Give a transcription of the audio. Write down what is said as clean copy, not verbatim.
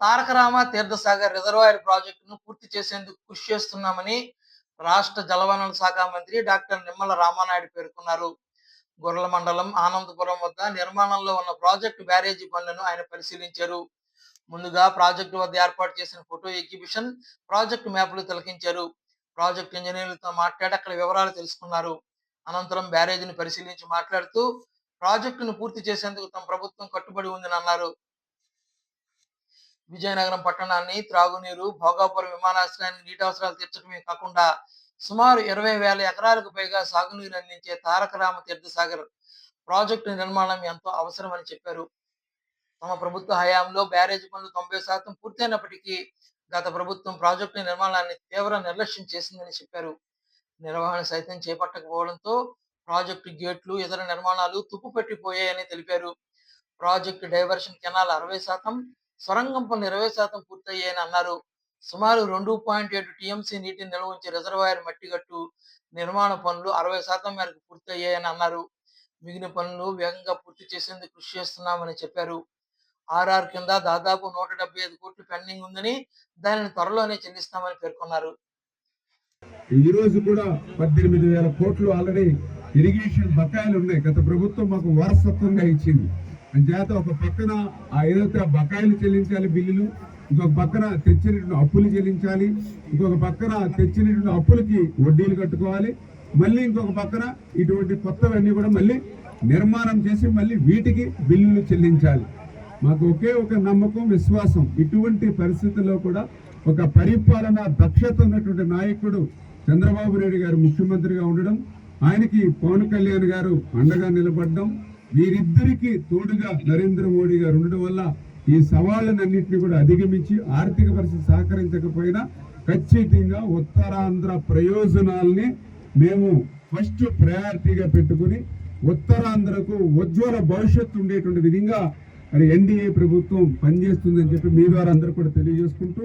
Tarakarama Theerthasagar reservoir ప్రాజెక్టును పూర్తి చేసేందుకు కృషి చేస్తున్నామని రాష్ట్ర జలవనరుల శాఖ మంత్రి డాక్టర్ నిమ్మల రామానాయుడు పేర్కొన్నారు. గొర్రెల మండలం ఆనందపురం వద్ద నిర్మాణంలో ఉన్న ప్రాజెక్టు బ్యారేజీ పనులను ఆయన పరిశీలించారు. ముందుగా ప్రాజెక్టు వద్ద ఏర్పాటు చేసిన ఫోటో ఎగ్జిబిషన్, ప్రాజెక్టు మ్యాప్లు తిలకించారు. ప్రాజెక్టు ఇంజనీర్లతో మాట్లాడి అక్కడ వివరాలు తెలుసుకున్నారు. అనంతరం బ్యారేజీని పరిశీలించి మాట్లాడుతూ ప్రాజెక్టును పూర్తి చేసేందుకు తమ ప్రభుత్వం కట్టుబడి ఉందని అన్నారు. విజయనగరం పట్టణాన్ని త్రాగునీరు, భోగాపురం విమానాశ్రయానికి నీటి అవసరాలు తీర్చడమే కాకుండా సుమారు 20,000 ఎకరాలకు పైగా సాగునీరు అందించే తారకరామ తీర్థసాగర్ ప్రాజెక్టు నిర్మాణం ఎంతో అవసరమని చెప్పారు. తమ ప్రభుత్వ హయాంలో బ్యారేజీ పనులు 90% పూర్తయినప్పటికీ గత ప్రభుత్వం ప్రాజెక్టు నిర్మాణాన్ని తీవ్ర నిర్లక్ష్యం చేసిందని చెప్పారు. నిర్వహణ సైతం చేపట్టకపోవడంతో ప్రాజెక్టు గేట్లు, ఇతర నిర్మాణాలు తుప్పుపట్టిపోయాయని తెలిపారు. ప్రాజెక్టు డైవర్షన్ కెనాల్ 60%, సొరంగం పనులు 20% పూర్తయ్యాయని అన్నారు. సుమారు 2.7 టీఎంసీ నీటిని నిల్వ ఉంచే రిజర్వాయర్ మట్టిగట్టు నిర్మాణ పనులు 60% మేరకు పూర్తయ్యాయని అన్నారు. మిగిలిన పనులు వేగంగా పూర్తి చేసేందుకు కృషి చేస్తున్నామని చెప్పారు. ఆర్ఆర్ కింద దాదాపు 175 కోట్లు పెండింగ్ ఉందని, దానిని త్వరలోనే చెల్లిస్తామని పేర్కొన్నారు. ఈ రోజు కూడా 18,000 కోట్లు ఆల్రెడీ ఇరిగేషన్ బకాయిలు ఉన్నాయి. గత ప్రభుత్వం మాకు వారసత్వంగా ఇచ్చింది. అంచేత ఒక పక్కన ఏదైతే బకాయిలు చెల్లించాలి బిల్లులు, ఇంకొక పక్కన తెచ్చినటువంటి అప్పులు చెల్లించాలి, ఇంకొక పక్కన తెచ్చినటువంటి అప్పులకి వడ్డీలు కట్టుకోవాలి, మళ్ళీ ఇంకొక పక్కన ఇటువంటి కొత్తవన్నీ కూడా మళ్ళీ నిర్మాణం చేసి మళ్ళీ వీటికి బిల్లులు చెల్లించాలి. మాకు ఒకే ఒక నమ్మకం, విశ్వాసం, ఇటువంటి పరిస్థితుల్లో కూడా ఒక పరిపాలన దక్షత ఉన్నటువంటి నాయకుడు చంద్రబాబు నాయుడు గారు ముఖ్యమంత్రిగా ఉండడం, ఆయనకి పవన్ కళ్యాణ్ గారు అండగా నిలబడడం, వీరిద్దరికి తోడుగా నరేంద్ర మోడీ గారు ఉండడం వల్ల ఈ సవాళ్ళనన్నింటినీ కూడా అధిగమించి ఆర్థిక పరిస్థితి సహకరించకపోయినా ఖచ్చితంగా ఉత్తరాంధ్ర ప్రయోజనాల్ని మేము ఫస్ట్ ప్రయారిటీగా పెట్టుకుని ఉత్తరాంధ్రకు ఉజ్వల భవిష్యత్తు ఉండేటువంటి విధంగా మరి ఎన్డీఏ ప్రభుత్వం పనిచేస్తుందని చెప్పి మీ ద్వారా అందరూ కూడా తెలియజేసుకుంటూ